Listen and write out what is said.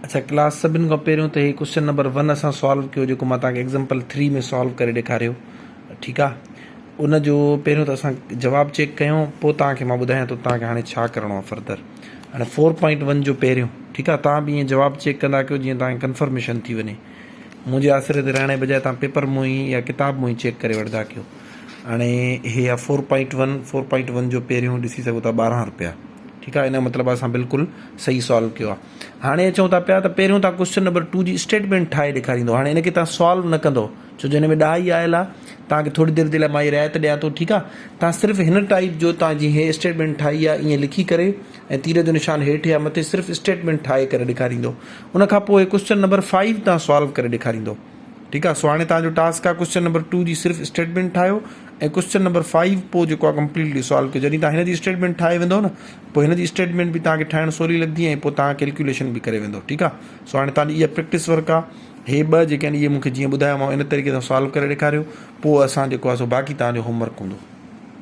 अच्छा, क्लास सभिनि खां पहिरियों त हे क्वेश्चन नंबर 1 असां सॉल्व कयो, जेको मां तव्हांखे एग्ज़ाम्पल 3 में सॉल्व करे ॾेखारियो, ठीकु आहे। उन जो पहिरियों त असां जवाबु चेक कयूं, पोइ तव्हांखे मां ॿुधायां थो तव्हांखे हाणे छा करिणो आहे फर्दर। हाणे 4.1 जो पहिरियों, ठीकु आहे, तव्हां बि ईअं जवाबु चेक कंदा कयो जीअं तव्हांखे कंफर्मेशन थी वञे। मुंहिंजे आसिरे ते रहण जे बजाए तव्हां पेपर मां ई या किताब मां ई चेक करे वठंदा कयो। हाणे हे आहे 4.1 जो पहिरियों ॾिसी सघो था 12 रुपया, ठीकु आहे। इन जो मतिलबु असां बिल्कुलु सही सॉल्व कयो आहे। हाणे अचूं था पिया त पहिरियों तव्हां क्वेश्चन नंबर 2 जी स्टेटमेंट ठाहे ॾेखारींदो। हाणे इनखे तव्हां सॉल्व न कंदो, छो जो हिन में 10 ई आयल आहे। तव्हांखे थोरी देरि जे लाइ मां इहा रिआयत ॾियां थो, ठीकु आहे। तव्हां सिर्फ़ु हिन टाइप जो तव्हां जीअं हे स्टेटमेंट ठाही आहे ईअं लिखी करे ऐं तीर जो निशान हेठि या मथे सिर्फ़ु स्टेटमेंट ठाहे करे ॾेखारींदो। उनखां पोइ क्वेश्चन नंबर 5 तव्हां सॉल्व करे ॾेखारींदो, ठीकु आहे। सो हाणे तव्हांजो टास्क आहे क्वेश्चन नंबर 2 जी सिर्फ़ु स्टेटमेंट ठाहियो ऐं क्वेश्चन नंबर 5 पोइ जेको आहे कंप्लीटली सॉल्व कयो। जॾहिं तव्हां हिन जी स्टेटमेंट ठाहे वेंदो न, पोइ हिन जी स्टेटमेंट बि तव्हांखे ठाहिणु सवली लॻंदी ऐं पोइ तव्हां कैलकुलेशन बि करे वेंदो, ठीकु आहे। सो हाणे तव्हांजी इहा प्रैक्टिस वर्क आहे। हे 2 जेके आहिनि इहे मूंखे जीअं ॿुधायोमांव इन तरीक़े सां सॉल्व करे ॾेखारियो, पोइ असां जेको आहे सो बाक़ी तव्हांजो होमवर्क हूंदो।